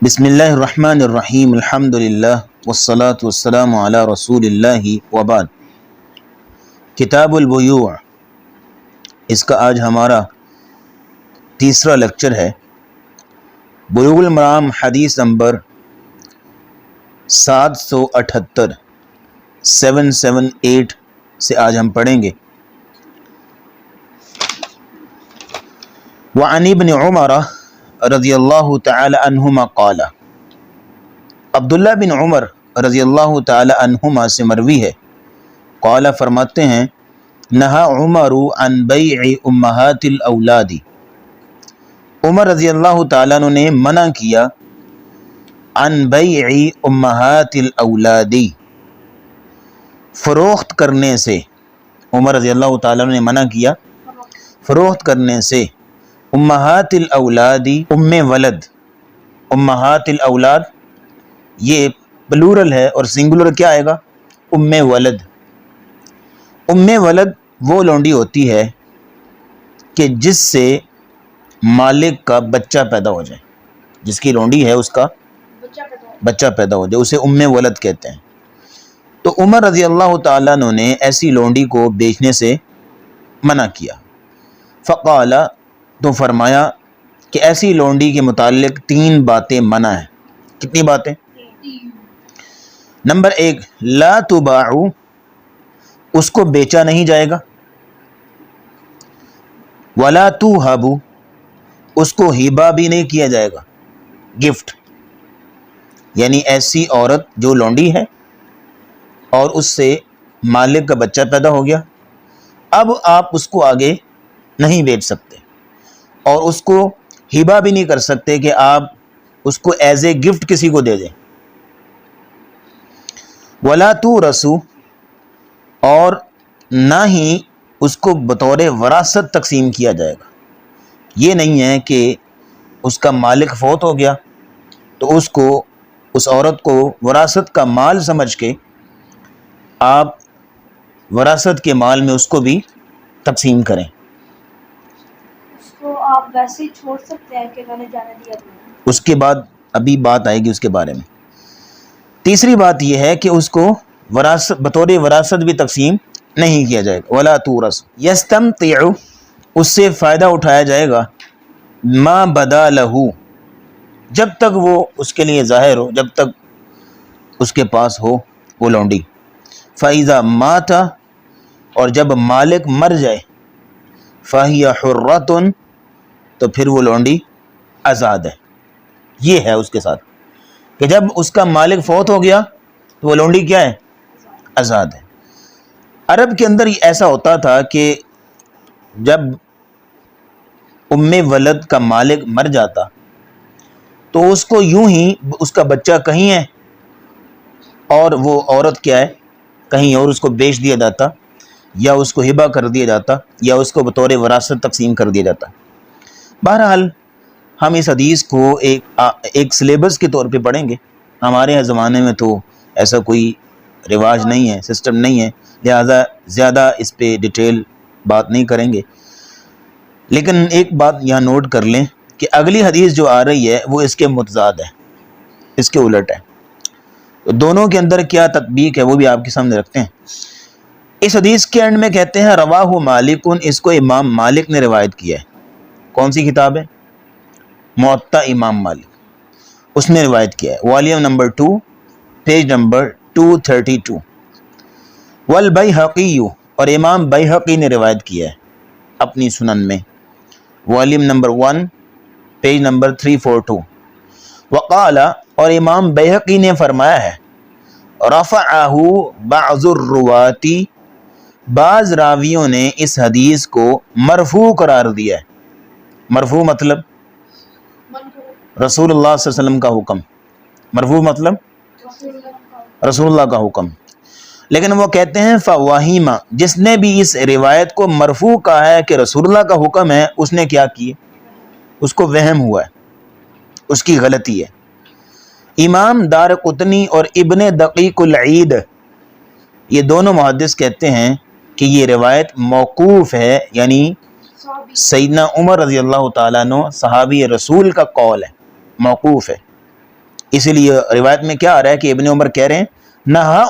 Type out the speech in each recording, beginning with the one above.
بسم اللہ الرحمن الرحیم الحمدللہ والصلاة والسلام علی رسول اللہ وبعد۔ کتاب البیوع، اس کا آج ہمارا تیسرا لیکچر ہے۔ بلوغ المرام حدیث نمبر 778 سے آج ہم پڑھیں گے۔ وعن ابن عمر رضی اللہ تعالی عنہما قال، عبداللہ بن عمر رضی اللہ تعالی عنہما سے مروی ہے، قال فرماتے ہیں، نہا عمر عن بیع امہات الاولاد، عمر رضی اللہ تعالیٰ عنہ نے منع کیا عن بیع امہات الاولاد، فروخت کرنے سے۔ عمر رضی اللہ تعالیٰ عنہ نے منع کیا فروخت کرنے سے امہات الاولاد، ولد، امہات الاولاد یہ پلورل ہے اور سنگولر کیا آئے گا؟ ولد۔ ولد وہ لونڈی ہوتی ہے کہ جس سے مالک کا بچہ پیدا ہو جائے، جس کی لونڈی ہے اس کا بچہ پیدا ہو جائے، اسے ولد کہتے ہیں۔ تو عمر رضی اللہ تعالیٰ عنہ نے ایسی لونڈی کو بیچنے سے منع کیا۔ فقال، تو فرمایا کہ ایسی لونڈی کے متعلق 3 باتیں منع ہیں۔ کتنی باتیں؟ نمبر 1، لا تباع، اس کو بیچا نہیں جائے گا۔ ولا توہب، اس کو ہبہ بھی نہیں کیا جائے گا، گفٹ۔ یعنی ایسی عورت جو لونڈی ہے اور اس سے مالک کا بچہ پیدا ہو گیا، اب آپ اس کو آگے نہیں بیچ سکتے اور اس کو ہبہ بھی نہیں کر سکتے کہ آپ اس کو ایز اے گفٹ کسی کو دے دیں۔ ولا تورث، اور نہ ہی اس کو بطور وراثت تقسیم کیا جائے گا۔ یہ نہیں ہے کہ اس کا مالک فوت ہو گیا تو اس عورت کو وراثت کا مال سمجھ کے آپ وراثت کے مال میں اس کو بھی تقسیم کریں۔ تو آپ ویسے ہی چھوڑ سکتے ہیں کہ میں نے جانے دیا دیا۔ اس کے بعد ابھی بات آئے گی اس کے بارے میں۔ تیسری بات یہ ہے کہ اس کو بطور وراثت بھی تقسیم نہیں کیا جائے گا۔ ولا تورث یستمتع، اس سے فائدہ اٹھایا جائے گا، ما بدا لہ، جب تک وہ اس کے لیے ظاہر ہو، جب تک اس کے پاس ہو وہ لونڈی۔ فاذا مات، اور جب مالک مر جائے، فہی حرۃ، تو پھر وہ لونڈی آزاد ہے۔ یہ ہے اس کے ساتھ کہ جب اس کا مالک فوت ہو گیا تو وہ لونڈی کیا ہے؟ آزاد ہے۔ عرب کے اندر ایسا ہوتا تھا کہ جب ولد کا مالک مر جاتا تو اس کو یوں ہی اس کا بچہ کہیں ہے اور وہ عورت کیا ہے کہیں اور، اس کو بیچ دیا جاتا یا اس کو ہبہ کر دیا جاتا یا اس کو بطور وراثت تقسیم کر دیا جاتا۔ بہرحال ہم اس حدیث کو ایک سلیبس کے طور پہ پڑھیں گے۔ ہمارے یہاں زمانے میں تو ایسا کوئی رواج نہیں ہے، سسٹم نہیں ہے، لہذا زیادہ اس پہ ڈیٹیل بات نہیں کریں گے۔ لیکن ایک بات یہاں نوٹ کر لیں کہ اگلی حدیث جو آ رہی ہے وہ اس کے متضاد ہے، اس کے الٹ ہے۔ تو دونوں کے اندر کیا تطبیق ہے وہ بھی آپ کے سامنے رکھتے ہیں۔ اس حدیث کے اینڈ میں کہتے ہیں رواہ مالک، اس کو امام مالک نے روایت کیا ہے۔ کون سی کتاب ہے؟ موطا امام مالک، اس نے روایت کیا ہے، والیوم نمبر 2 پیج نمبر 232۔ والبیہقی، اور امام بیہقی نے روایت کیا ہے اپنی سنن میں، والیوم نمبر 1 پیج نمبر 342۔ وقال، اور امام بیہقی نے فرمایا ہے، رفعہ بعض الرواة، بعض راویوں نے اس حدیث کو مرفوع قرار دیا ہے۔ مرفوع مطلب رسول اللہ صلی اللہ علیہ وسلم کا حکم، مرفوع مطلب رسول اللہ کا حکم۔ لیکن وہ کہتے ہیں فواہیم، جس نے بھی اس روایت کو مرفوع کہا ہے کہ رسول اللہ کا حکم ہے، اس نے کیا کیے؟ اس کو وہم ہوا ہے، اس کی غلطی ہے۔ امام دارقطنی اور ابن دقیق العید، یہ دونوں محدث کہتے ہیں کہ یہ روایت موقوف ہے، یعنی سیدنا عمر رضی اللہ تعالیٰ عنہ صحابی رسول کا قول ہے، موقوف ہے۔ اسی لیے روایت میں کیا آ رہا ہے کہ ابن عمر کہہ رہے ہیں نہا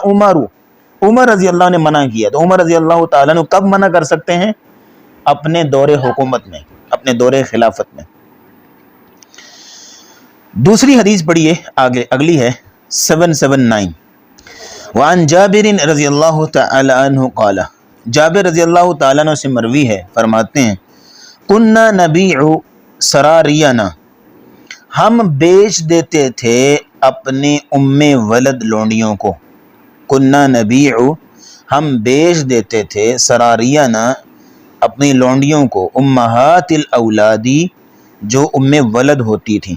عمر رضی اللہ نے منع کیا. تو عمر رضی اللہ تعالیٰ نے کب منع کر سکتے ہیں؟ اپنے دور حکومت میں، اپنے دور خلافت میں. دوسری حدیث پڑھیے آگے، اگلی ہے 779. وعن جابر رضی اللہ تعالی عنہ قال، جابر رضی اللہ تعالیٰ عنہ سے مروی ہے، فرماتے ہیں کننا نبیع سرارینا، ہم بیچ دیتے تھے اپنے ولد لونڈیوں کو. کننا نبیع، ہم بیچ دیتے تھے سرارینا، اپنی لونڈیوں کو، امہات الاولادی، جو ولد ہوتی تھیں.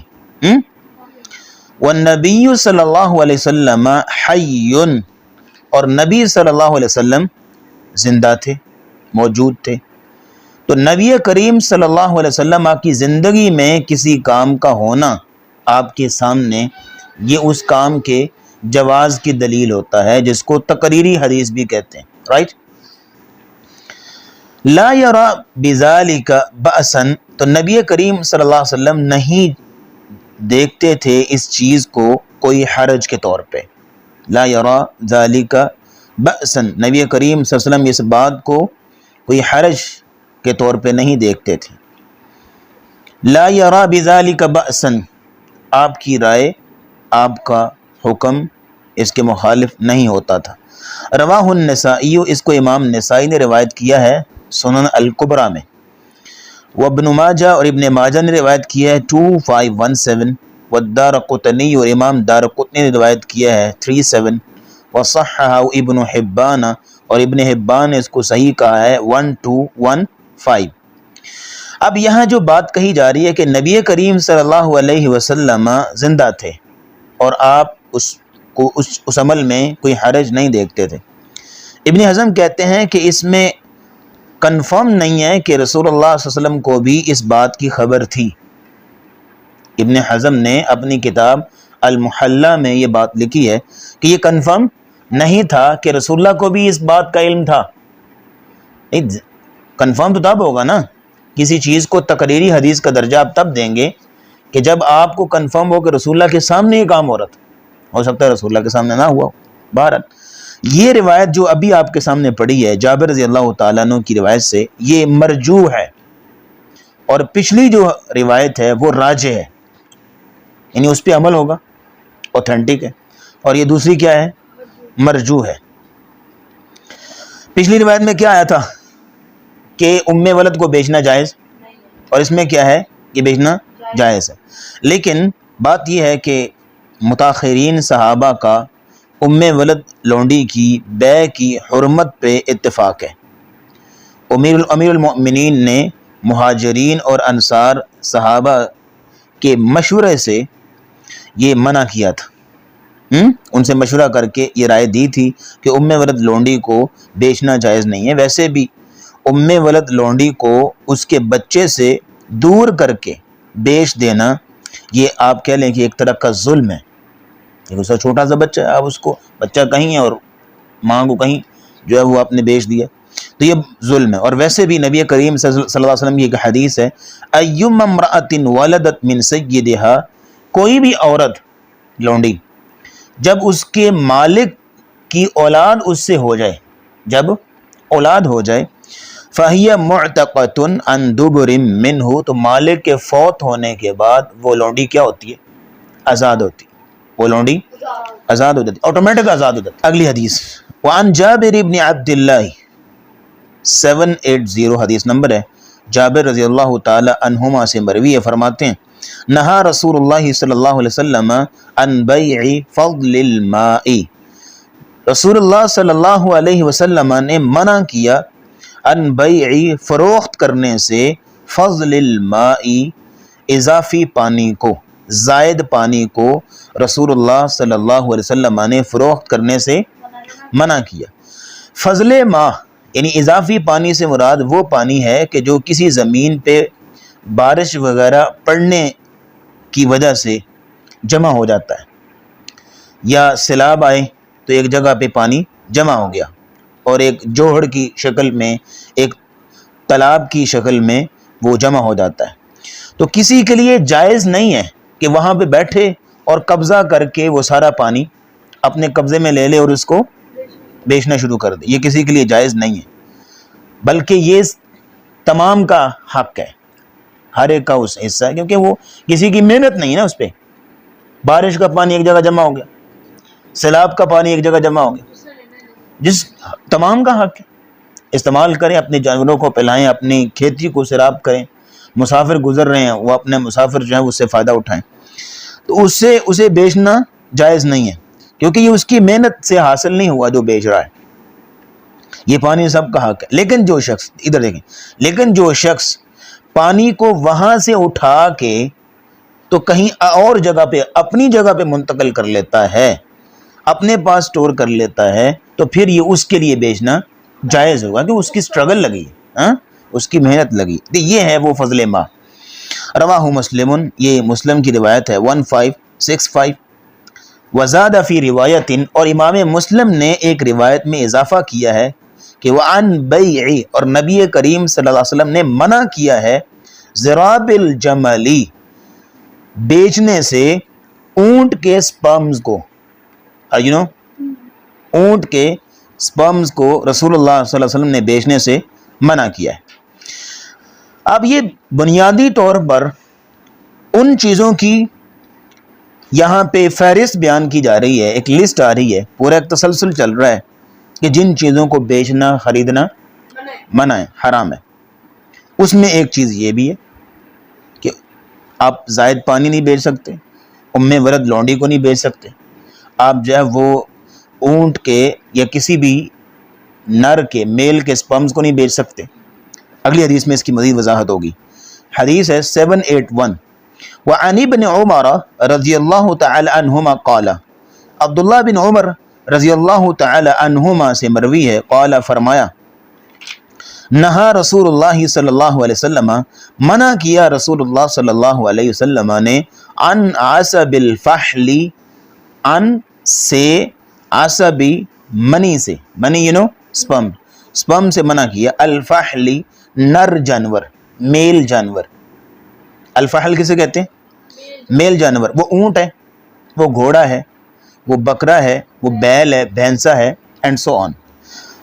والنبی صلی اللہ علیہ وسلم حی، اور نبی صلی اللہ علیہ وسلم زندہ تھے، موجود تھے. تو نبی کریم صلی اللہ علیہ وسلم کی زندگی میں کسی کام کا ہونا آپ کے سامنے، یہ اس کام کے جواز کی دلیل ہوتا ہے، جس کو تقریری حدیث بھی کہتے ہیں. رائٹ. لا یرا بذالک بأسا، تو نبی کریم صلی اللہ علیہ وسلم نہیں دیکھتے تھے اس چیز کو کوئی حرج کے طور پہ. لا یرا ذالک بأسا، نبی کریم صلی اللہ علیہ وسلم اس بات کو کوئی حرج کے طور پہ نہیں دیکھتے تھے. لا یرا بذالک بأسا، آپ کی رائے، آپ کا حکم اس کے مخالف نہیں ہوتا تھا. رواہ النسائی، اس کو امام نسائی نے روایت کیا ہے سنن الکبریٰ میں. وابن ماجہ، اور ابن ماجہ نے روایت کیا ہے 2517. والدارقطنی، اور امام دارقطنی نے روایت کیا ہے 37. وصححہ ابن حبان، اور ابن حبان نے اس کو صحیح کہا ہے 1215. اب یہاں جو بات کہی جا رہی ہے کہ نبی کریم صلی اللہ علیہ وسلم زندہ تھے اور آپ اس عمل میں کوئی حرج نہیں دیکھتے تھے. ابن حزم کہتے ہیں کہ اس میں کنفرم نہیں ہے کہ رسول اللہ صلی اللہ علیہ وسلم کو بھی اس بات کی خبر تھی. ابن حزم نے اپنی کتاب المحلہ میں یہ بات لکھی ہے کہ یہ کنفرم نہیں تھا کہ رسول اللہ کو بھی اس بات کا علم تھا. کنفرم تو تب ہوگا نا، کسی چیز کو تقریری حدیث کا درجہ آپ تب دیں گے کہ جب آپ کو کنفرم ہو کہ رسول اللہ کے سامنے یہ کام ہو رہا تھا. ہو سکتا ہے رسول اللہ کے سامنے نہ ہوا ہو. بہرحال یہ روایت جو ابھی آپ کے سامنے پڑھی ہے جابر رضی اللہ تعالیٰ عنہ کی روایت سے، یہ مرجوح ہے، اور پچھلی جو روایت ہے وہ راجح ہے، یعنی اس پہ عمل ہوگا، اوتھینٹک ہے. اور یہ دوسری کیا ہے؟ مرجوح ہے. پچھلی روایت میں کیا آیا تھا کہ ولد کو بیچنا جائز، اور اس میں کیا ہے کہ بیچنا جائز ہے. لیکن بات یہ ہے کہ متاخرین صحابہ کا ولد لونڈی کی بے کی حرمت پہ اتفاق ہے. امیر المؤمنین نے مہاجرین اور انصار صحابہ کے مشورے سے یہ منع کیا تھا. ان سے مشورہ کر کے یہ رائے دی تھی کہ ولد لونڈی کو بیچنا جائز نہیں ہے. ویسے بھی ولد لونڈی کو اس کے بچے سے دور کر کے بیچ دینا، یہ آپ کہہ لیں کہ ایک طرح کا ظلم ہے. اس کا چھوٹا سا بچہ ہے، آپ اس کو، بچہ کہیں ہے اور ماں کو کہیں جو ہے وہ آپ نے بیچ دیا، تو یہ ظلم ہے. اور ویسے بھی نبی کریم صلی اللہ علیہ وسلم کی ایک حدیث ہے ایما امرأۃ ولدت من سیدہا، کوئی بھی عورت لونڈی جب اس کے مالک کی اولاد اس سے ہو جائے، جب اولاد ہو جائے، فَهِيَ مُعْتَقَةٌ عَنْ دُبُرٍ مِّنْهُ، تو مالک کے فوت ہونے کے بعد وہ لونڈی کیا ہوتی ہے؟ آزاد ہوتی ہے. وہ لونڈی آزاد ہو جاتی، آٹومیٹک آزاد ہو جاتی. اگلی حدیث وعن جابر بن عبد اللہ 780 حدیث نمبر ہے. جابر رضی اللہ تعالی عنہما سے مروی ہے، فرماتے ہیں نہا رسول اللہ صلی اللہ علیہ وسلم عن بیع فضل الماء، رسول اللہ صلی اللہ علیہ وسلم نے منع کیا عن بیع، فروخت کرنے سے، فضل الماء، اضافی پانی کو، زائد پانی کو رسول اللہ صلی اللہ علیہ وسلم نے فروخت کرنے سے منع کیا. فضل ماء یعنی اضافی پانی سے مراد وہ پانی ہے کہ جو کسی زمین پہ بارش وغیرہ پڑنے کی وجہ سے جمع ہو جاتا ہے، یا سیلاب آئے تو ایک جگہ پہ پانی جمع ہو گیا اور ایک جوہڑ کی شکل میں، ایک تالاب کی شکل میں وہ جمع ہو جاتا ہے. تو کسی کے لیے جائز نہیں ہے کہ وہاں پہ بیٹھے اور قبضہ کر کے وہ سارا پانی اپنے قبضے میں لے لے اور اس کو بیچنا شروع کر دے، یہ کسی کے لیے جائز نہیں ہے، بلکہ یہ تمام کا حق ہے، ہر ایک کا اس حصہ ہے، کیونکہ وہ کسی کی محنت نہیں ہے نا اس پہ. بارش کا پانی ایک جگہ جمع ہو گیا، سیلاب کا پانی ایک جگہ جمع ہو گیا، جس تمام کا حق ہے، استعمال کریں، اپنے جانوروں کو پلائیں، اپنی کھیتی کو سیراب کریں، مسافر گزر رہے ہیں وہ اپنے مسافر جو ہیں اس سے فائدہ اٹھائیں، تو اسے بیچنا جائز نہیں ہے، کیونکہ یہ اس کی محنت سے حاصل نہیں ہوا جو بیچ رہا ہے، یہ پانی سب کا حق ہے. لیکن جو شخص ادھر دیکھیں، لیکن جو شخص پانی کو وہاں سے اٹھا کے تو کہیں اور جگہ پہ اپنی جگہ پہ منتقل کر لیتا ہے، اپنے پاس سٹور کر لیتا ہے، تو پھر یہ اس کے لیے بیچنا جائز ہوگا کہ اس کی سٹرگل لگی ہے، اس کی محنت لگی. تو یہ ہے وہ فضل ما. رواہ مسلم، یہ مسلم کی روایت ہے 1565. وزاد فی روایت، اور امام مسلم نے ایک روایت میں اضافہ کیا ہے کہ وعن بیع، اور نبی کریم صلی اللہ علیہ وسلم نے منع کیا ہے ضراب الجملی، بیچنے سے اونٹ کے سپرمز کو، اونٹ کے سپرمز کو رسول اللہ صلی اللہ علیہ وسلم نے بیچنے سے منع کیا ہے. اب یہ بنیادی طور پر ان چیزوں کی یہاں پہ فہرست بیان کی جا رہی ہے، ایک لسٹ آ رہی ہے، پورا ایک تسلسل چل رہا ہے کہ جن چیزوں کو بیچنا خریدنا منع ہے، حرام ہے. اس میں ایک چیز یہ بھی ہے کہ آپ زائد پانی نہیں بیچ سکتے، ام ولد لونڈی کو نہیں بیچ سکتے، آپ جو ہے وہ اونٹ کے یا کسی بھی نر کے میل کے سپرمز کو نہیں بیچ سکتے. اگلی حدیث میں اس کی مزید وضاحت ہوگی. حدیث ہے 781. وعن ابن عمر رضی اللہ تعالی عنہما قال، عبداللہ بن عمر رضی اللہ تعالی عنہما سے مروی ہے، قال فرمایا، نہا رسول اللہ صلی اللہ علیہ وسلم، منع کیا رسول اللہ صلی اللہ علیہ وسلم نے، عن عصب الفحل، عن سے، عصبی منی سے، منی سپرم سے منع کیا، الفحل نر جانور، میل جانور. الفحل کسے کہتے ہیں؟ میل جانور. وہ اونٹ ہے، وہ گھوڑا ہے، وہ بکرا ہے، وہ بیل ہے، بھینسا ہے، اینڈ سو آن.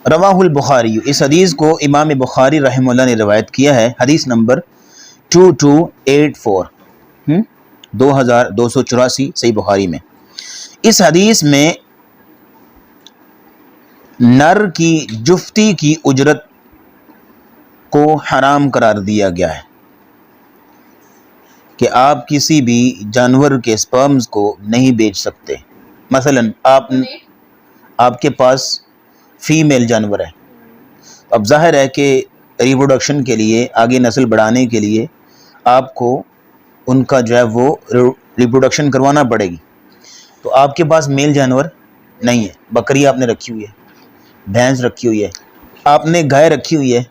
رواہ البخاری، اس حدیث کو امام بخاری رحمہ اللہ نے روایت کیا ہے، حدیث نمبر 2284، 2284 صحیح بخاری میں. اس حدیث میں نر کی جفتی کی اجرت کو حرام قرار دیا گیا ہے کہ آپ کسی بھی جانور کے سپرمز کو نہیں بیچ سکتے. مثلا آپ کے پاس فیمیل جانور ہے، اب ظاہر ہے کہ ریپروڈکشن کے لیے، آگے نسل بڑھانے کے لیے آپ کو ان کا جو ہے وہ ریپروڈکشن کروانا پڑے گی. تو آپ کے پاس میل جانور نہیں ہے، بکری آپ نے رکھی ہوئی ہے، بھینس رکھی ہوئی ہے، آپ نے گائے رکھی ہوئی ہے،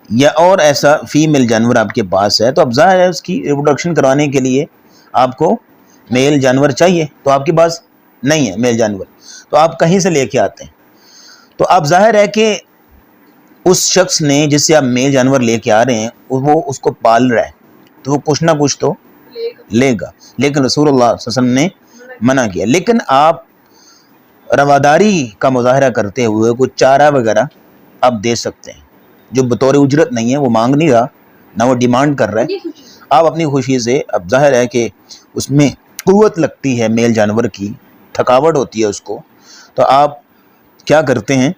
یا اور ایسا فیمیل جانور آپ کے پاس ہے، تو اب ظاہر ہے اس کی ریپروڈکشن کروانے کے لیے آپ کو میل جانور چاہیے، تو آپ کے پاس نہیں ہے میل جانور، تو آپ کہیں سے لے کے آتے ہیں. تو اب ظاہر ہے کہ اس شخص نے جس سے آپ میل جانور لے کے آ رہے ہیں وہ اس کو پال رہا ہے، تو وہ کچھ نہ کچھ تو لے گا، لیکن رسول اللہ صلی اللہ علیہ وسلم نے منع کیا. لیکن آپ رواداری کا مظاہرہ کرتے ہوئے کچھ چارہ وغیرہ آپ دے سکتے ہیں، جو بطور اجرت نہیں ہے، وہ مانگ نہیں رہا، نہ وہ ڈیمانڈ کر رہا ہے، آپ اپنی خوشی سے. اب ظاہر ہے کہ اس میں قوت لگتی ہے میل جانور کی، تھکاوٹ ہوتی ہے اس کو، تو آپ کیا کرتے ہیں،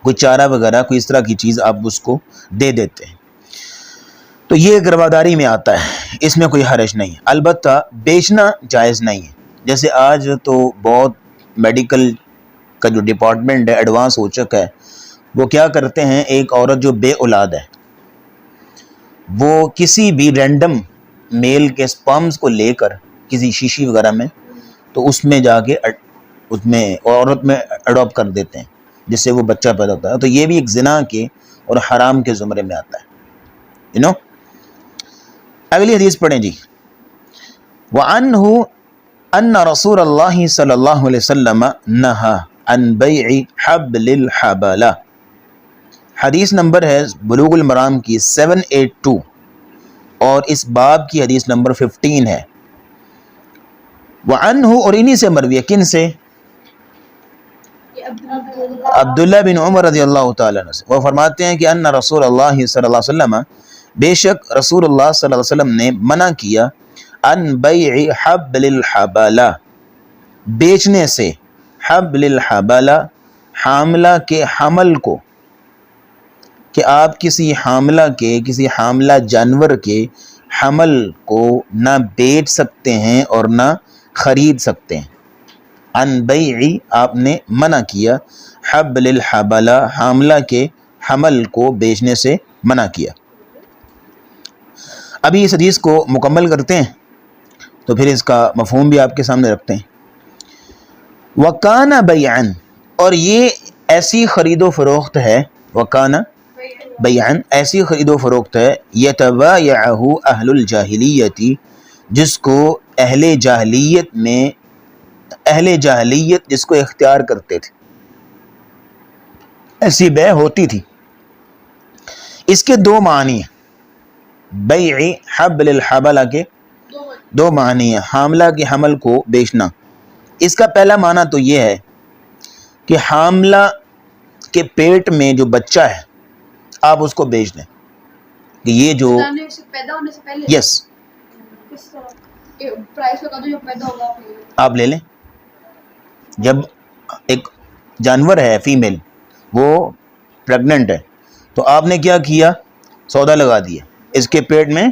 کوئی چارہ وغیرہ، کوئی اس طرح کی چیز آپ اس کو دے دیتے ہیں. تو یہ ایک رواداری میں آتا ہے، اس میں کوئی حرج نہیں ہے. البتہ بیچنا جائز نہیں ہے. جیسے آج تو بہت میڈیکل کا جو ڈپارٹمنٹ ہے ایڈوانس ہو چکا ہے، وہ کیا کرتے ہیں، ایک عورت جو بے اولاد ہے وہ کسی بھی رینڈم میل کے سپرمز کو لے کر کسی شیشی وغیرہ میں، تو اس میں جا کے اس میں عورت میں اڈاپٹ کر دیتے ہیں، جس سے وہ بچہ پیدا ہوتا ہے. تو یہ بھی ایک زنا کے اور حرام کے زمرے میں آتا ہے. اگلی حدیث پڑھیں جی. وعنہ ان رسول اللہ صلی اللہ علیہ وسلم نہا عن بیع حبل الحبلہ. حدیث نمبر ہے بلوغ المرام کی 782، اور اس باب کی حدیث نمبر 15 ہے. وعنہ اور انہی سے مروی ہے، کن سے؟ یہ عبداللہ عبداللہ بن عمر رضی اللہ تعالیٰ عنہ سے، وہ فرماتے ہیں کہ ان رسول اللہ صلی اللہ علیہ وسلم، بے شک رسول اللہ صلی اللہ علیہ وسلم نے منع کیا ان بیع حبل الحبالہ، بیچنے سے، حبل الحبالہ، حاملہ کے حمل کو، کہ آپ کسی حاملہ کے، کسی حاملہ جانور کے حمل کو نہ بیچ سکتے ہیں اور نہ خرید سکتے ہیں۔ ان بیعی آپ نے منع کیا، حبل الحبلہ حاملہ کے حمل کو بیچنے سے منع کیا۔ ابھی اس حدیث کو مکمل کرتے ہیں تو پھر اس کا مفہوم بھی آپ کے سامنے رکھتے ہیں۔ وَكَانَ بَيْعًا، اور یہ ایسی خرید و فروخت ہے، وَكَانَ بیعًا ایسی خرید و فروخت ہے، یتبایعہ اہل الجاہلیتی، جس کو اہل جاہلیت میں، اہل جاہلیت جس کو اختیار کرتے تھے، ایسی بیع ہوتی تھی۔ اس کے دو معنی ہیں، بیع حبل الحبلہ کے دو معنی ہیں، حاملہ کے حمل کو بیچنا۔ اس کا پہلا معنی تو یہ ہے کہ حاملہ کے پیٹ میں جو بچہ ہے آپ اس کو بیچ دیں، کہ یہ جو سے پیدا ہونے سے پہلے یس کس طرح پرائس لگا دو، جو پیدا ہوگا آپ لے لیں۔ جب ایک جانور ہے فیمیل، وہ پریگننٹ ہے، تو آپ نے کیا کیا؟ سودا لگا دیا اس کے پیٹ میں۔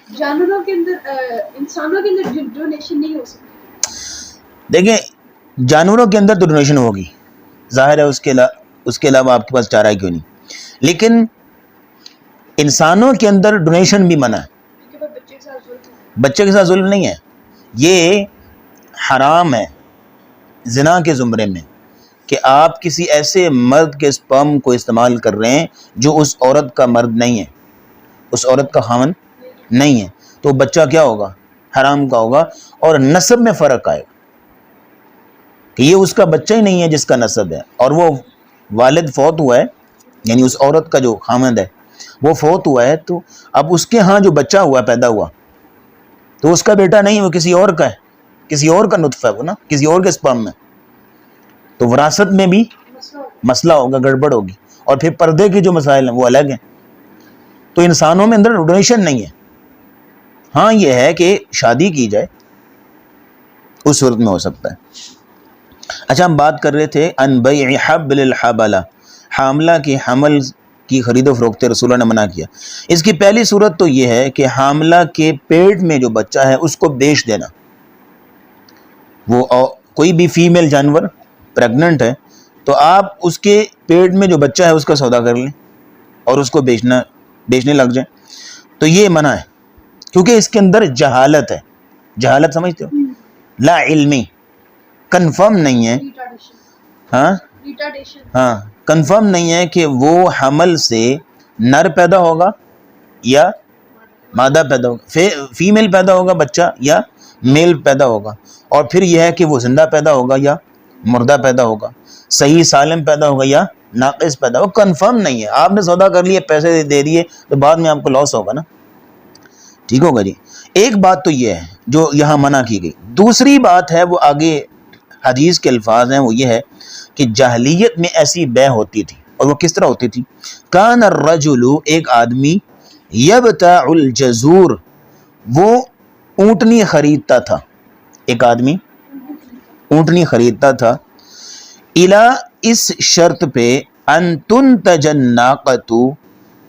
جانوروں کے اندر انسانوں کے اندر ڈونیشن نہیں ہو سکتی۔ دیکھیں جانوروں کے اندر تو ڈونیشن ہوگی، ظاہر ہے، اس کے علاوہ آپ کے پاس چارہ کیوں نہیں، لیکن انسانوں کے اندر ڈونیشن بھی منع ہے۔ کیونکہ وہ بچے کے ساتھ ظلم ہے۔ بچے کے ساتھ ظلم نہیں ہے، یہ حرام ہے زنا کے زمرے میں، کہ آپ کسی ایسے مرد کے سپرم کو استعمال کر رہے ہیں جو اس عورت کا مرد نہیں ہے، اس عورت کا خاوند نہیں ہے، تو بچہ کیا ہوگا؟ حرام کا ہوگا، اور نسب میں فرق آئے گا کہ یہ اس کا بچہ ہی نہیں ہے جس کا نسب ہے، اور وہ والد فوت ہوا ہے، یعنی اس عورت کا جو خاوند ہے وہ فوت ہوا ہے، تو اب اس کے ہاں جو بچہ ہوا پیدا ہوا تو اس کا بیٹا نہیں، وہ کسی اور کا ہے، کسی اور کا نطفہ ہے وہ نا، کسی اور کے سپرم میں، تو وراثت میں بھی مسئلہ ہوگا، گڑبڑ ہوگی، اور پھر پردے کے جو مسائل ہیں وہ الگ ہیں۔ تو انسانوں میں اندر ڈونیشن نہیں ہے، ہاں یہ ہے کہ شادی کی جائے اس صورت میں ہو سکتا ہے۔ اچھا ہم بات کر رہے تھے ان بیع حبل الحبلہ، حاملہ کی حمل کی خرید و فروخت رسول اللہ نے منع کیا۔ اس کی پہلی صورت تو یہ ہے کہ حاملہ کے پیٹ میں جو بچہ ہے اس کو بیچ دینا، وہ کوئی بھی فیمیل جانور پریگننٹ ہے تو آپ اس کے پیٹ میں جو بچہ ہے اس کا سودا کر لیں اور اس کو بیچنے لگ جائیں، تو یہ منع ہے، کیونکہ اس کے اندر جہالت ہے۔ جہالت سمجھتے ہو؟ لا علمی، کنفرم نہیں ہے، ہاں کنفرم نہیں ہے کہ وہ حمل سے نر پیدا ہوگا یا مادہ پیدا ہوگا، فیمیل پیدا ہوگا بچہ یا میل پیدا ہوگا، اور پھر یہ ہے کہ وہ زندہ پیدا ہوگا یا مردہ پیدا ہوگا، صحیح سالم پیدا ہوگا یا ناقص پیدا ہوگا، کنفرم نہیں ہے۔ آپ نے سودا کر لیے، پیسے دے دیے، تو بعد میں آپ کو لاس ہوگا نا، ٹھیک ہوگا جی۔ ایک بات تو یہ ہے جو یہاں منع کی گئی، دوسری بات ہے وہ آگے حدیث کے الفاظ ہیں، وہ یہ ہے کہ جاہلیت میں ایسی بیع ہوتی تھی، اور وہ کس طرح ہوتی تھی؟ کان الرجل، ایک آدمی، یبتاع الجزور، وہ اونٹنی خریدتا تھا، ایک آدمی اونٹنی خریدتا تھا، الا اس شرط پہ ان تنتج الناقۃ،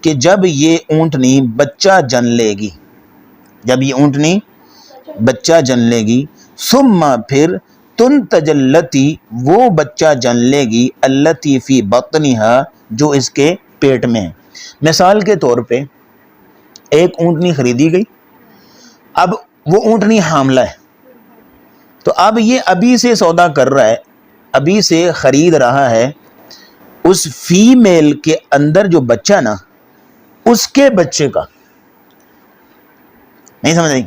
کہ جب یہ اونٹنی بچہ جن لے گی، جب یہ اونٹنی بچہ جن لے گی، ثم پھر تنتج التی، وہ بچہ جن لے گی، التی فی بطنہا، جو اس کے پیٹ میں ہے۔ مثال کے طور پہ ایک اونٹنی خریدی گئی، اب وہ اونٹنی حاملہ ہے، تو اب یہ ابھی سے سودا کر رہا ہے، ابھی سے خرید رہا ہے اس فیمیل کے اندر جو بچہ نا، اس کے بچے کا، نہیں سمجھ رہی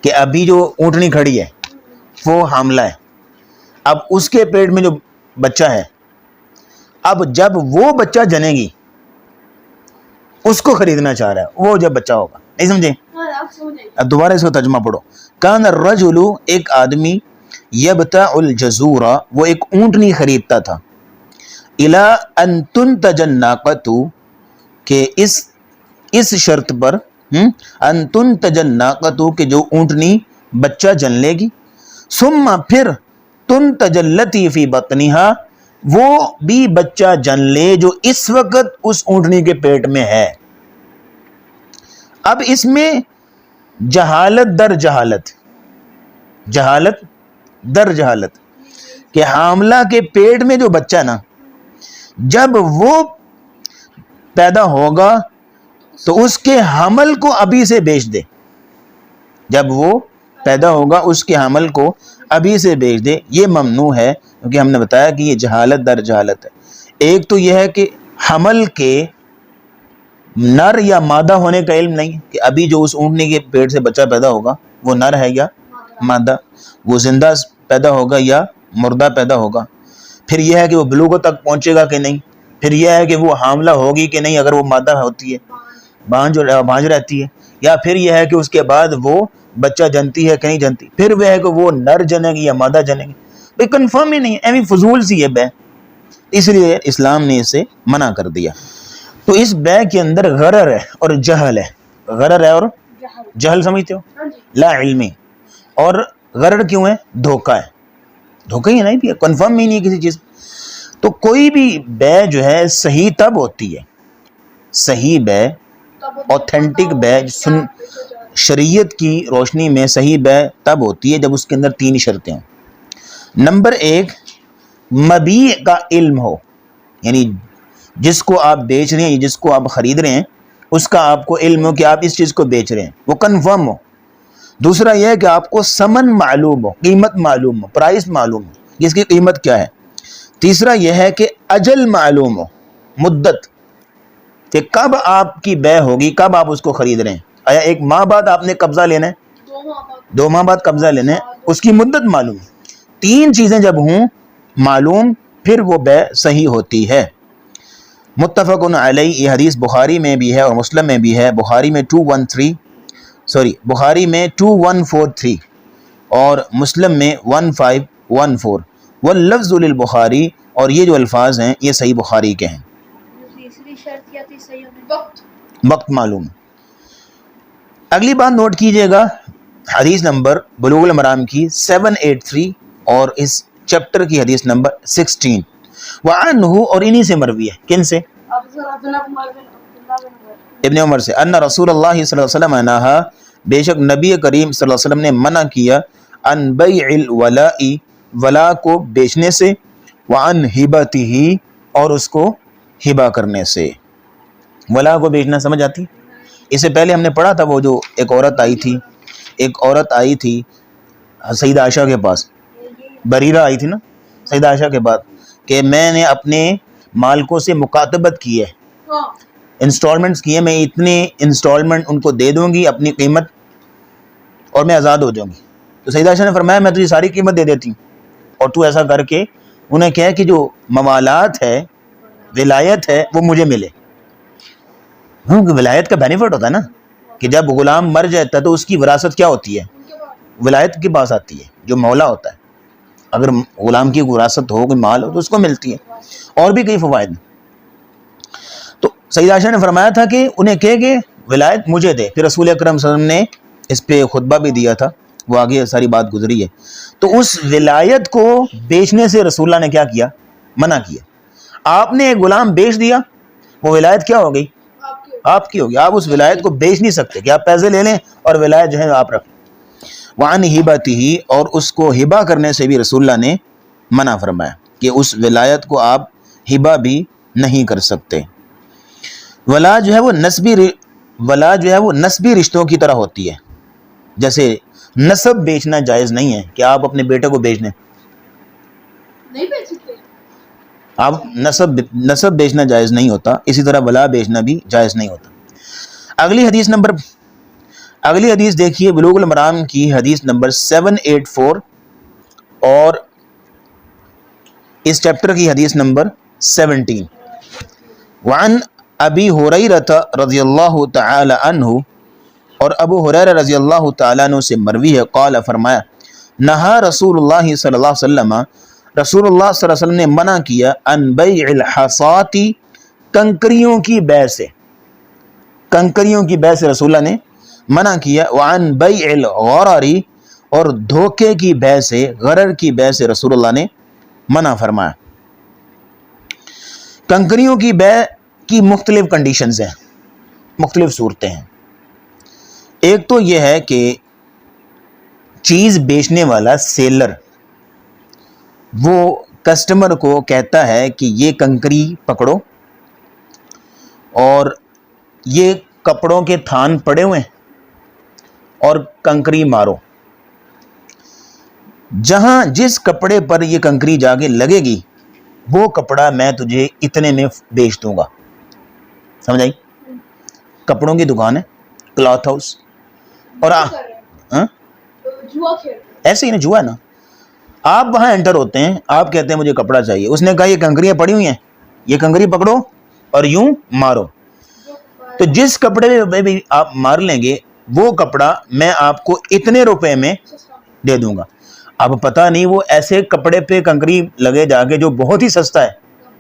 کہ ابھی جو اونٹنی کھڑی ہے وہ حاملہ ہے، اب اس کے پیٹ میں جو بچہ ہے، اب جب وہ بچہ جنے گی اس کو خریدنا چاہ رہا ہے، وہ جب بچہ ہوگا، نہیں سمجھے؟ بات سمجھ آئی. اب دوبارہ اس کا ترجمہ پڑھو. کان الرجل ایک آدمی یبتاع الجزور وہ ایک اونٹنی خریدتا تھا. الی ان تنتج الناقۃ کہ اس شرط پر ان تنتج الناقۃ کہ جو اونٹنی بچہ جن لے گی. ثم پھر تنتج التی فی بطنہا وہ بھی بچہ جن لے جو اس وقت اس اونٹنی کے پیٹ میں ہے. اب اس میں جہالت در جہالت کہ حاملہ کے پیٹ میں جو بچہ نا جب وہ پیدا ہوگا تو اس کے حمل کو ابھی سے بیچ دے. جب وہ پیدا ہوگا اس کے حمل کو ابھی سے بیچ دے. یہ ممنوع ہے کیونکہ ہم نے بتایا کہ یہ جہالت در جہالت ہے. ایک تو یہ ہے کہ حمل کے نر یا مادہ ہونے کا علم نہیں کہ ابھی جو اس اونٹنی کے پیٹ سے بچہ پیدا ہوگا وہ نر ہے یا مادہ, وہ زندہ پیدا ہوگا یا مردہ پیدا ہوگا. پھر یہ ہے کہ وہ بلوغ تک پہنچے گا کہ نہیں. پھر یہ ہے کہ وہ حاملہ ہوگی کہ نہیں اگر وہ مادہ ہوتی ہے, بانجھ رہتی ہے. یا پھر یہ ہے کہ اس کے بعد وہ بچہ جنتی ہے کہ نہیں جنتی. پھر وہ ہے کہ وہ نر جنے گی یا مادہ جنے گی. بھائی کنفرم ہی نہیں ہے, ایویں فضول سی ہے بے, اس لیے اسلام نے اسے منع کر دیا. تو اس بے کے اندر غرر ہے اور جہل ہے. غرر ہے اور جہل سمجھتے ہو, لا علمی. اور غرر کیوں ہے؟ دھوکہ ہے. دھوکہ ہی نہیں بھی کنفرم ہی نہیں ہے کسی چیز. تو کوئی بھی بے جو ہے صحیح تب ہوتی ہے, صحیح بے اوتھینٹک بے شریعت کی روشنی میں صحیح بے تب ہوتی ہے جب اس کے اندر 3 شرطیں ہوں. نمبر 1 مبیع کا علم ہو, یعنی جس کو آپ بیچ رہے ہیں جس کو آپ خرید رہے ہیں اس کا آپ کو علم ہو کہ آپ اس چیز کو بیچ رہے ہیں, وہ کنفرم ہو. دوسرا یہ ہے کہ آپ کو ثمن معلوم ہو, قیمت معلوم ہو, پرائس معلوم ہو اس کی قیمت کیا ہے. تیسرا یہ ہے کہ اجل معلوم ہو, مدت کہ کب آپ کی بے ہوگی, کب آپ اس کو خرید رہے ہیں. آیا 1 ماہ بعد آپ نے قبضہ لینا ہے, 2 ماہ بعد قبضہ لینا ہے, اس کی مدت معلوم ہے. 3 چیزیں جب ہوں معلوم پھر وہ بے صحیح ہوتی ہے. متفق علیہ, یہ حدیث بخاری میں بھی ہے اور مسلم میں بھی ہے. بخاری میں 2143 اور مسلم میں 1514. واللفظ للبخاری, اور یہ جو الفاظ ہیں یہ صحیح بخاری کے ہیں. تیسری شرط کیا تھی صحیح ہونے؟ وقت معلوم. اگلی بات نوٹ کیجئے گا, حدیث نمبر بلوغ المرام کی 783 اور اس چیپٹر کی حدیث نمبر 16. وعنہ, اور انہی سے مروی ہے. کن سے؟ ابن عمر سے. ان رسول اللہ صلی اللہ علیہ وسلم نہا, بے شک نبی کریم صلی اللہ علیہ وسلم نے منع کیا, ان بیع الولاء, ولا کو بیچنے سے, وعن ہبتہ, اور اس کو ہبہ کرنے سے. ولا کو بیچنا سمجھ آتی؟ اس سے پہلے ہم نے پڑھا تھا وہ جو ایک عورت آئی تھی سیدہ عائشہ کے پاس, بریرہ آئی تھی نا سیدہ عائشہ کے بعد, کہ میں نے اپنے مالکوں سے مکاتبت کی ہے, انسٹالمنٹس کی ہے, میں اتنے انسٹالمنٹ ان کو دے دوں گی اپنی قیمت اور میں آزاد ہو جاؤں گی. تو سیدہ عائشہ نے فرمایا میں تجھے ساری قیمت دے دیتی ہوں, اور تو ایسا کر کے انہیں کہا کہ جو موالات ہے, ولایت ہے, وہ مجھے ملے. ولایت کا بینیفٹ ہوتا ہے نا کہ جب غلام مر جاتا ہے تو اس کی وراثت کیا ہوتی ہے؟ ولایت کے پاس آتی ہے, جو مولا ہوتا ہے. اگر غلام کی وراثت ہو, کوئی مال ہو تو اس کو ملتی ہے, اور بھی کئی فوائد. تو سیدہ عائشہ نے فرمایا تھا کہ انہیں کہے کہ ولایت مجھے دے. پھر رسول اکرم صلی اللہ علیہ وسلم نے اس پہ خطبہ بھی دیا تھا, وہ آگے ساری بات گزری ہے. تو اس ولایت کو بیچنے سے رسول اللہ نے کیا کیا؟ منع کیا. آپ نے ایک غلام بیچ دیا, وہ ولایت کیا ہو گئی؟ آپ کی ہوگی. آپ اس ولایت کو بیچ نہیں سکتے کہ آپ پیسے لے لیں اور ولایت جو ہے آپ رکھ لیں. وعن ہبتہ, اور اس کو ہبہ کرنے سے بھی رسول اللہ نے منع فرمایا کہ اس ولایت کو آپ ہبہ بھی نہیں کر سکتے. ولا جو ہے وہ نسبی رشتوں کی طرح ہوتی ہے. جیسے نسب بیچنا جائز نہیں ہے کہ آپ اپنے بیٹے کو بیچ دیں, نہیں بیچ سکتے. آپ نسب بیچنا جائز نہیں ہوتا, اسی طرح ولا بیچنا بھی جائز نہیں ہوتا. اگلی حدیث دیکھیے بلوغ المرام کی حدیث نمبر 784 اور اس چیپٹر کی حدیث نمبر 17. وعن ابی ہریرہ رضی اللہ تعالی عنہ, اور ابو ہریرہ رضی اللہ تعالیٰ عنہ سے مروی ہے، قال فرمایا نہا رسول اللہ صلی اللہ علیہ وسلم، رسول اللہ صلی اللہ علیہ وسلم نے منع کیا ان بیع الحصاتی، کنکریوں کی بیع سے، کنکریوں کی بیع سے رسول اللہ نے منع کیا، وعن بیع الغرر، اور دھوکے کی بیع سے، غرر کی بیع سے رسول اللہ نے منع فرمایا۔ کنکریوں کی بیع کی مختلف کنڈیشنز ہیں، مختلف صورتیں ہیں۔ ایک تو یہ ہے کہ چیز بیچنے والا سیلر وہ کسٹمر کو کہتا ہے کہ یہ کنکری پکڑو اور یہ کپڑوں کے تھان پڑے ہوئے ہیں اور کنکری مارو، جہاں جس کپڑے پر یہ کنکری جا کے لگے گی وہ کپڑا میں تجھے اتنے میں بیچ دوں گا، سمجھ آئی؟ کپڑوں کی دکان ہے، کلاتھ ہاؤس، اور جوا کھیل ایسے ہی نا، جوا ہے نا، آپ وہاں انٹر ہوتے ہیں، آپ کہتے ہیں مجھے کپڑا چاہیے، اس نے کہا یہ کنکریاں پڑی ہوئی ہیں، یہ کنکری پکڑو اور یوں مارو، تو جس کپڑے پہ بھی آپ مار لیں گے وہ کپڑا میں آپ کو اتنے روپے میں دے دوں گا۔ اب پتہ نہیں وہ ایسے کپڑے پہ کنکری لگے جا کے جو بہت ہی سستا ہے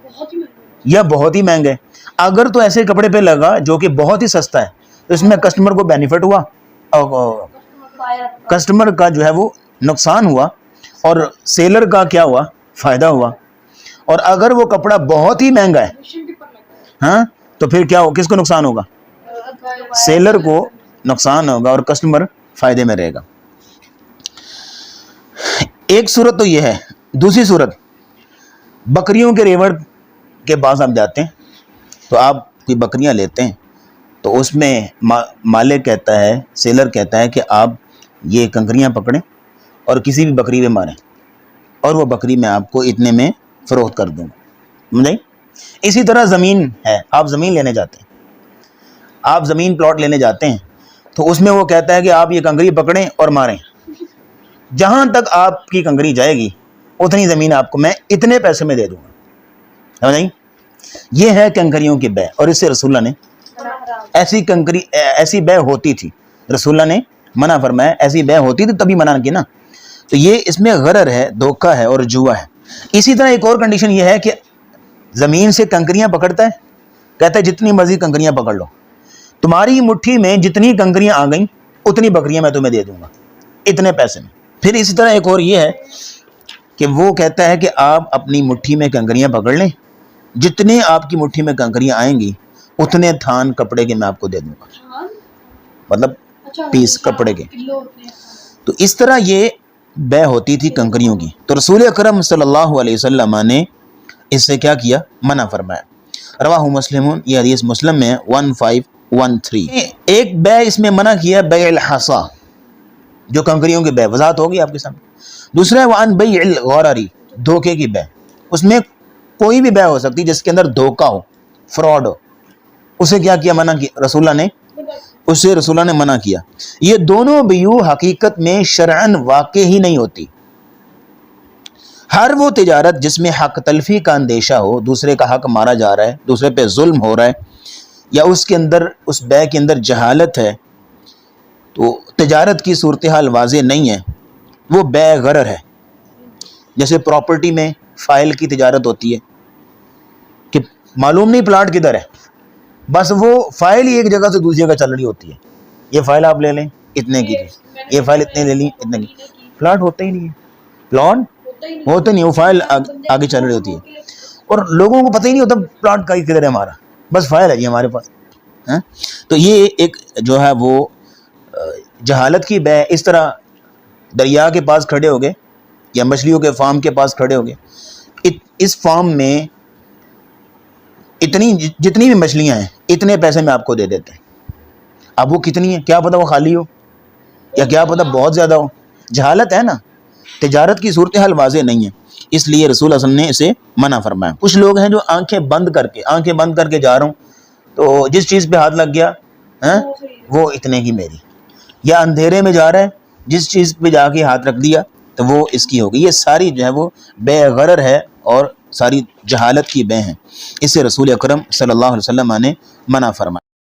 بہت ہی مہنگا، یا بہت ہی مہنگا ہے، اگر تو ایسے کپڑے پہ لگا جو کہ بہت ہی سستا ہے تو اس میں کسٹمر کو بینیفٹ ہوا اور کسٹمر کا جو ہے وہ نقصان ہوا، اور سیلر کا کیا ہوا؟ فائدہ ہوا۔ اور اگر وہ کپڑا بہت ہی مہنگا ہے مشین کے پر لگا ہاں تو پھر کیا ہو، کس کو نقصان ہوگا؟ سیلر کو نقصان ہوگا اور کسٹمر فائدے میں رہے گا۔ ایک صورت تو یہ ہے۔ دوسری صورت، بکریوں کے ریوڑ کے پاس آپ جاتے ہیں تو آپ کوئی بکریاں لیتے ہیں تو اس میں مالک کہتا ہے، سیلر کہتا ہے کہ آپ یہ کنکریاں پکڑیں اور کسی بھی بکری پہ ماریں اور وہ بکری میں آپ کو اتنے میں فروخت کر دوں گا، نہیں؟ اسی طرح زمین ہے، آپ زمین لینے جاتے ہیں، آپ زمین پلاٹ لینے جاتے ہیں تو اس میں وہ کہتا ہے کہ آپ یہ کنکری پکڑیں اور ماریں، جہاں تک آپ کی کنکری جائے گی اتنی زمین آپ کو میں اتنے پیسے میں دے دوں گا، سمجھ آئی؟ یہ ہے کنکریوں کی بیع، اور اس سے رسول اللہ نے ایسی بیع ہوتی تھی، رسول اللہ نے منع فرمایا، ایسی بیع ہوتی تھی تبھی منع کی نا، تو یہ اس میں غرر ہے، دھوکہ ہے اور جوا ہے۔ اسی طرح ایک اور کنڈیشن یہ ہے کہ زمین سے کنکریاں پکڑتا ہے، کہتا ہے جتنی مرضی کنکریاں پکڑ لو، تمہاری مٹھی میں جتنی کنکریاں آ گئیں اتنی بکریاں میں تمہیں دے دوں گا اتنے پیسے میں۔ پھر اسی طرح ایک اور یہ ہے کہ وہ کہتا ہے کہ آپ اپنی مٹھی میں کنکریاں پکڑ لیں، جتنے آپ کی مٹھی میں کنکریاں آئیں گی اتنے تھان کپڑے کے میں آپ کو دے دوں گا، مطلب پیس کپڑے کے۔ تو اس طرح یہ بیع ہوتی تھی کنکریوں کی، تو رسول اکرم صلی اللہ علیہ وسلم نے اس سے کیا کیا؟ منع فرمایا۔ رواہ مسلم، یہ حدیث مسلم میں 1513۔ ایک بیع اس میں منع کیا، بیع الحصا، جو کنکریوں کی بیع، وضاحت ہوگی آپ کے سامنے۔ دوسرا ہے وعن بیع الغرر، دھوکے کی بیع، اس میں کوئی بھی بیع ہو سکتی جس کے اندر دھوکا ہو، فراڈ ہو، اسے کیا کیا؟ منع کیا رسول اللہ نے، اسے رسول اللہ نے منع کیا۔ یہ دونوں بیع حقیقت میں شرعاً واقع ہی نہیں ہوتی۔ ہر وہ تجارت جس میں حق تلفی کا اندیشہ ہو، دوسرے کا حق مارا جا رہا ہے، دوسرے پہ ظلم ہو رہا ہے، یا اس کے اندر، اس بیع کے اندر جہالت ہے، تو تجارت کی صورتحال واضح نہیں ہے، وہ بیع غرر ہے۔ جیسے پراپرٹی میں فائل کی تجارت ہوتی ہے کہ معلوم نہیں پلاٹ کدھر ہے، بس وہ فائل ہی ایک جگہ سے دوسری جگہ چل رہی ہوتی ہے، یہ فائل آپ لے لیں اتنے کی تھی، یہ فائل اتنے لے لیں اتنے کی، پلاٹ ہوتا ہی نہیں ہے، پلاٹ ہوتا نہیں، وہ فائل آگے چل رہی ہوتی ہے، اور لوگوں کو پتہ ہی نہیں ہوتا پلاٹ کا کدھر ہے ہمارا، بس فائل ہے جی ہمارے پاس۔ تو یہ ایک جو ہے وہ جہالت کی بیع۔ اس طرح دریا کے پاس کھڑے ہو گئے یا مچھلیوں کے فارم کے پاس کھڑے ہو گئے، اس فارم میں جتنی بھی مچھلیاں ہیں اتنے پیسے میں آپ کو دے دیتے ہیں، اب وہ کتنی ہیں کیا پتہ وہ خالی ہو یا کیا پتہ بہت زیادہ ہو، جہالت ہے نا، تجارت کی صورتحال واضح نہیں ہے، اس لیے رسول اللہ صلی اللہ علیہ وسلم نے اسے منع فرمایا۔ کچھ لوگ ہیں جو آنکھیں بند کر کے جا رہا ہوں تو جس چیز پہ ہاتھ لگ گیا وہ اتنے کی میری، یا اندھیرے میں جا رہا ہے جس چیز پہ جا کے ہاتھ رکھ دیا تو وہ اس کی ہوگی۔ یہ ساری جو ہے وہ بیع غرر ہے اور ساری جہالت کی بیع ہیں، اس سے رسول اکرم صلی اللہ علیہ وسلم نے منع فرمایا۔